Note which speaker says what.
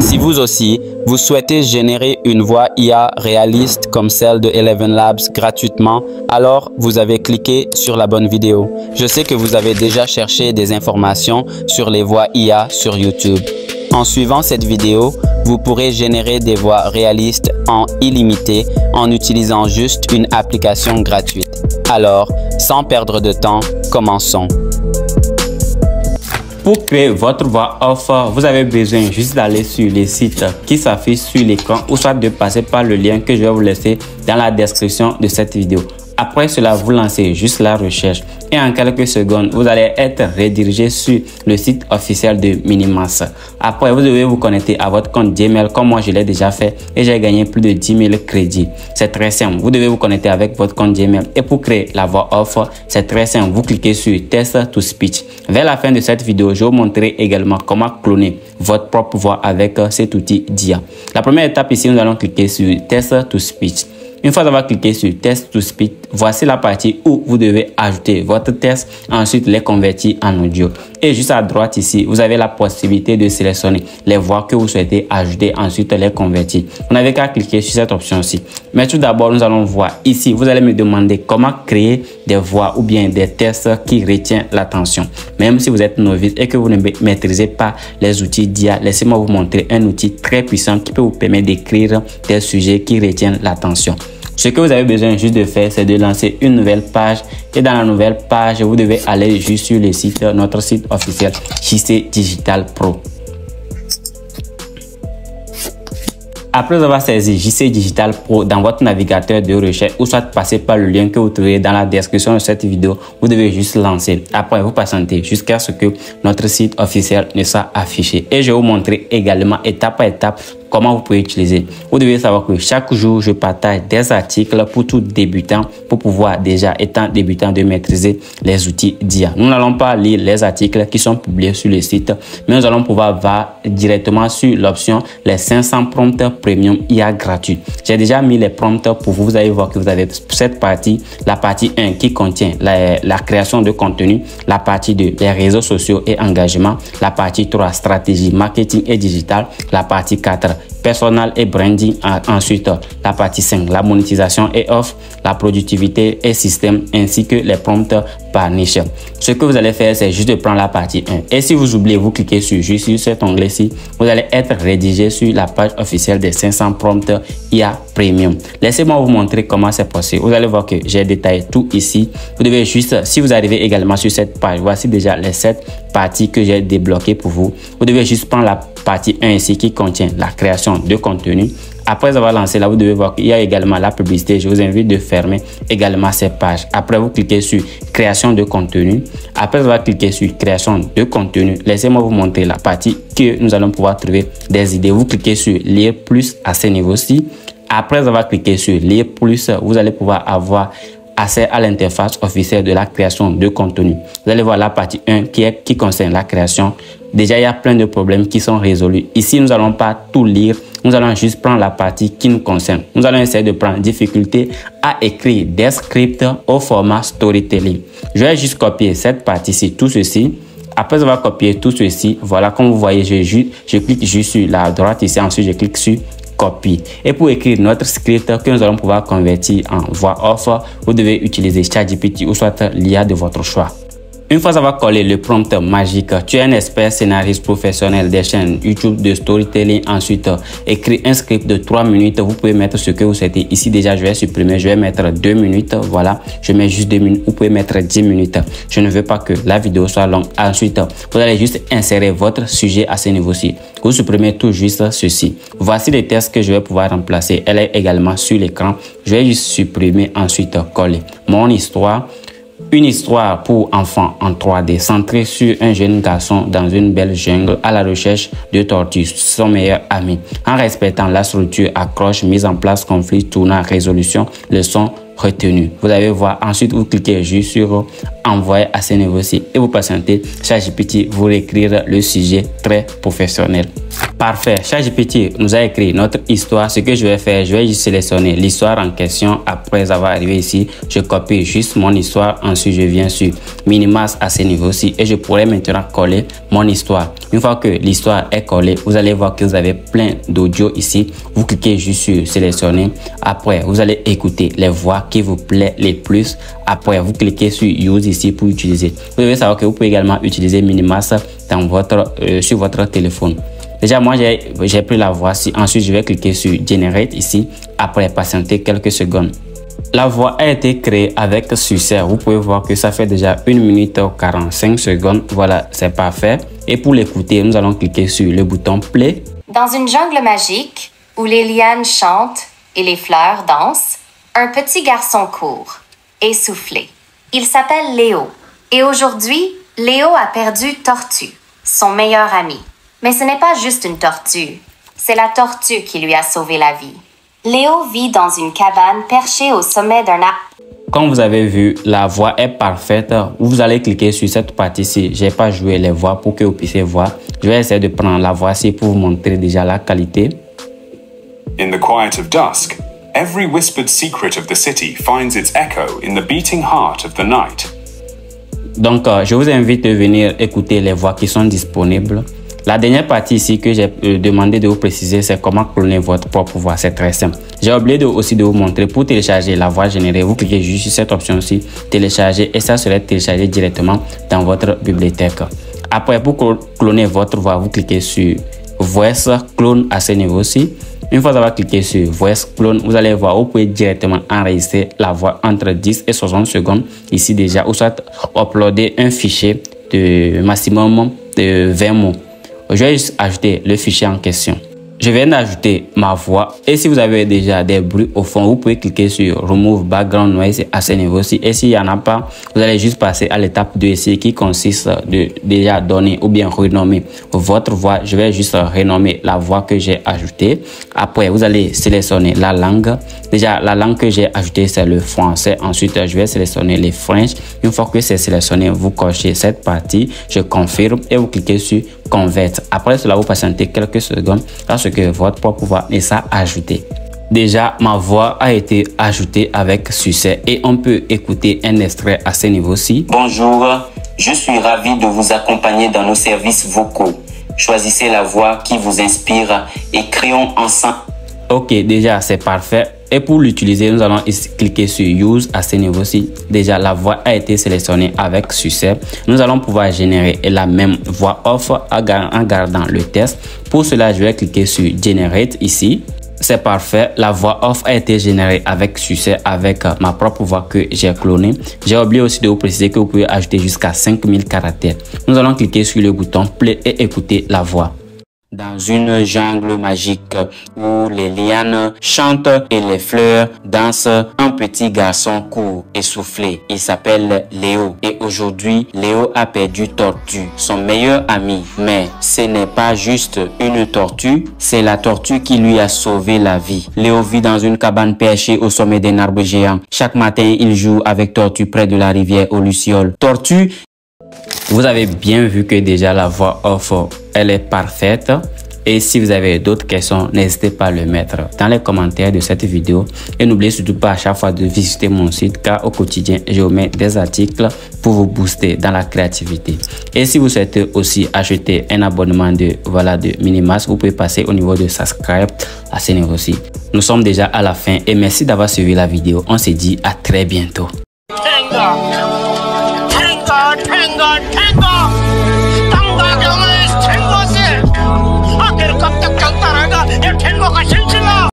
Speaker 1: Si vous aussi, vous souhaitez générer une voix IA réaliste comme celle de Eleven Labs gratuitement, alors vous avez cliqué sur la bonne vidéo. Je sais que vous avez déjà cherché des informations sur les voix IA sur YouTube. En suivant cette vidéo, vous pourrez générer des voix réalistes en illimité en utilisant juste une application gratuite. Alors, sans perdre de temps, commençons.
Speaker 2: Pour créer votre voix off, vous avez besoin juste d'aller sur les sites qui s'affichent sur l'écran ou soit de passer par le lien que je vais vous laisser dans la description de cette vidéo. Après cela, vous lancez juste la recherche et en quelques secondes, vous allez être redirigé sur le site officiel de Minimas. Après, vous devez vous connecter à votre compte Gmail comme moi je l'ai déjà fait et j'ai gagné plus de 10 000 crédits. C'est très simple, vous devez vous connecter avec votre compte Gmail et pour créer la voix off, c'est très simple, vous cliquez sur Test to Speech. Vers la fin de cette vidéo, je vais vous montrer également comment cloner votre propre voix avec cet outil d'IA. La première étape ici, nous allons cliquer sur Test to Speech. Une fois avoir cliqué sur Test to Speech, voici la partie où vous devez ajouter votre test, ensuite les convertir en audio. Et juste à droite ici, vous avez la possibilité de sélectionner les voix que vous souhaitez ajouter, ensuite les convertir. Vous n'avez qu'à cliquer sur cette option-ci. Mais tout d'abord, nous allons voir ici, vous allez me demander comment créer des voix ou bien des tests qui retiennent l'attention. Même si vous êtes novice et que vous ne maîtrisez pas les outils d'IA, laissez-moi vous montrer un outil très puissant qui peut vous permettre d'écrire des sujets qui retiennent l'attention. Ce que vous avez besoin juste de faire, c'est de lancer une nouvelle page et dans la nouvelle page, vous devez aller juste sur le site, notre site officiel JC Digital Pro. Après avoir saisi JC Digital Pro dans votre navigateur de recherche ou soit passer par le lien que vous trouverez dans la description de cette vidéo, vous devez juste lancer. Après, vous patientez jusqu'à ce que notre site officiel ne soit affiché. Et je vais vous montrer également étape par étape comment vous pouvez utiliser. Vous devez savoir que chaque jour, je partage des articles pour tout débutant pour pouvoir déjà, étant débutant, de maîtriser les outils d'IA. Nous n'allons pas lire les articles qui sont publiés sur le site, mais nous allons pouvoir voir directement sur l'option les 500 prompts premium IA gratuit. J'ai déjà mis les prompts pour vous. Vous allez voir que vous avez cette partie, la partie 1 qui contient la création de contenu, la partie 2 les réseaux sociaux et engagement, la partie 3 stratégie, marketing et digital, la partie 4 personnel et branding, ensuite la partie 5 la monétisation et offre, la productivité et système ainsi que les prompts par niche. Ce que vous allez faire, c'est juste de prendre la partie 1 et si vous oubliez, vous cliquez juste sur cet onglet-ci, vous allez être rédigé sur la page officielle des 500 prompts IA Premium. Laissez-moi vous montrer comment c'est possible. Vous allez voir que j'ai détaillé tout ici. Vous devez juste, si vous arrivez également sur cette page, voici déjà les 7 parties que j'ai débloquées pour vous. Vous devez juste prendre la partie 1 ici qui contient la création de contenu. Après avoir lancé là, vous devez voir qu'il y a également la publicité. Je vous invite de fermer également ces pages. Après, vous cliquez sur création de contenu. Après avoir cliqué sur création de contenu, laissez-moi vous montrer la partie que nous allons pouvoir trouver des idées. Vous cliquez sur lire plus à ce niveau-ci. Après avoir cliqué sur lire plus, vous allez pouvoir avoir accès à l'interface officielle de la création de contenu. Vous allez voir la partie 1 qui concerne la création. Déjà, il y a plein de problèmes qui sont résolus. Ici, nous n'allons pas tout lire. Nous allons juste prendre la partie qui nous concerne. Nous allons essayer de prendre difficulté à écrire des scripts au format storytelling. Je vais juste copier cette partie-ci, tout ceci. Après avoir copié tout ceci, voilà, comme vous voyez, je clique juste sur la droite ici. Ensuite, je clique sur copie. Et pour écrire notre script que nous allons pouvoir convertir en voix off, vous devez utiliser ChatGPT ou soit l'IA de votre choix. Une fois avoir collé le prompt magique, tu es un expert scénariste professionnel des chaînes YouTube de storytelling. Ensuite, écris un script de 3 minutes. Vous pouvez mettre ce que vous souhaitez. Ici, déjà, je vais supprimer. Je vais mettre 2 minutes. Voilà, je mets juste 2 minutes. Vous pouvez mettre 10 minutes. Je ne veux pas que la vidéo soit longue. Ensuite, vous allez juste insérer votre sujet à ce niveau-ci. Vous supprimez tout juste ceci. Voici les textes que je vais pouvoir remplacer. Elle est également sur l'écran. Je vais juste supprimer, ensuite coller. Mon histoire. Une histoire pour enfants en 3D centrée sur un jeune garçon dans une belle jungle à la recherche de tortues, son meilleur ami. En respectant la structure, accroche, mise en place, conflit, tournant, résolution, leçon retenu. Vous allez voir, ensuite vous cliquez juste sur envoyer à ce niveau-ci et vous patientez. ChatGPT vous réécrire le sujet très professionnel. Parfait, ChatGPT nous a écrit notre histoire. Ce que je vais faire, je vais juste sélectionner l'histoire en question. Après avoir arrivé ici, je copie juste mon histoire. Ensuite, je viens sur Minimas à ce niveau-ci et je pourrais maintenant coller mon histoire. Une fois que l'histoire est collée, vous allez voir que vous avez plein d'audio ici. Vous cliquez juste sur sélectionner. Après, vous allez écouter les voix qui vous plaisent les plus. Après, vous cliquez sur use ici pour utiliser. Vous devez savoir que vous pouvez également utiliser Minimax sur votre téléphone. Déjà, moi, j'ai pris la voix. Ensuite, je vais cliquer sur Generate ici. Après, patienter quelques secondes. La voix a été créée avec succès. Vous pouvez voir que ça fait déjà 1 minute 45 secondes. Voilà, c'est parfait. Et pour l'écouter, nous allons cliquer sur le bouton Play.
Speaker 3: Dans une jungle magique où les lianes chantent et les fleurs dansent, un petit garçon court, essoufflé. Il s'appelle Léo. Et aujourd'hui, Léo a perdu Tortue, son meilleur ami. Mais ce n'est pas juste une tortue, c'est la tortue qui lui a sauvé la vie. Léo vit dans une cabane perchée au sommet d'un arbre.
Speaker 2: Comme vous avez vu, la voix est parfaite. Vous allez cliquer sur cette partie-ci. Je n'ai pas joué les voix pour que vous puissiez voir. Je vais essayer de prendre la voix-ci pour vous montrer déjà la qualité.
Speaker 4: In the quiet of dusk, every whispered secret of the city finds its echo in the beating heart of the night.
Speaker 2: Donc, je vous invite à venir écouter les voix qui sont disponibles. La dernière partie ici que j'ai demandé de vous préciser, c'est comment cloner votre propre voix. C'est très simple. J'ai oublié aussi de vous montrer. Pour télécharger la voix générée, vous cliquez juste sur cette option-ci, télécharger, et ça serait téléchargé directement dans votre bibliothèque. Après, pour cloner votre voix, vous cliquez sur Voice Clone à ce niveau-ci. Une fois avoir cliqué sur Voice Clone, vous allez voir, vous pouvez directement enregistrer la voix entre 10 et 60 secondes ici déjà, ou soit uploader un fichier de maximum de 20 mots. Je vais juste ajouter le fichier en question. Je viens d'ajouter ma voix, et si vous avez déjà des bruits au fond, vous pouvez cliquer sur Remove Background Noise à ce niveau-ci. Et s'il n'y en a pas, vous allez juste passer à l'étape 2 ici qui consiste de déjà donner ou bien renommer votre voix. Je vais juste renommer la voix que j'ai ajoutée. Après, vous allez sélectionner la langue. Déjà, la langue que j'ai ajoutée, c'est le français. Ensuite, je vais sélectionner les French. Une fois que c'est sélectionné, vous cochez cette partie. Je confirme et vous cliquez sur Convert. Après cela, vous patientez quelques secondes parce que votre propre voix est ça ajoutée. Déjà, ma voix a été ajoutée avec succès et on peut écouter un extrait à ce niveau-ci.
Speaker 5: Bonjour, je suis ravi de vous accompagner dans nos services vocaux. Choisissez la voix qui vous inspire et créons ensemble.
Speaker 2: Ok, déjà c'est parfait. Et pour l'utiliser, nous allons ici cliquer sur Use à ce niveau-ci. Déjà, la voix a été sélectionnée avec succès. Nous allons pouvoir générer la même voix off en gardant le test. Pour cela, je vais cliquer sur Generate ici. C'est parfait. La voix off a été générée avec succès avec ma propre voix que j'ai clonée. J'ai oublié aussi de vous préciser que vous pouvez ajouter jusqu'à 5000 caractères. Nous allons cliquer sur le bouton Play et écouter la voix. Dans une jungle magique où les lianes chantent et les fleurs dansent, un petit garçon court, essoufflé. Il s'appelle Léo. Et aujourd'hui, Léo a perdu Tortue, son meilleur ami. Mais ce n'est pas juste une tortue, c'est la tortue qui lui a sauvé la vie. Léo vit dans une cabane perchée au sommet d'un arbre géant. Chaque matin, il joue avec Tortue près de la rivière aux lucioles. Tortue. Vous avez bien vu que déjà la voix off, elle est parfaite. Et si vous avez d'autres questions, n'hésitez pas à le mettre dans les commentaires de cette vidéo. Et n'oubliez surtout pas à chaque fois de visiter mon site car au quotidien, je vous mets des articles pour vous booster dans la créativité. Et si vous souhaitez aussi acheter un abonnement de Minimax, vous pouvez passer au niveau de subscribe à ce niveau-ci. Nous sommes déjà à la fin et merci d'avoir suivi la vidéo. On se dit à très bientôt.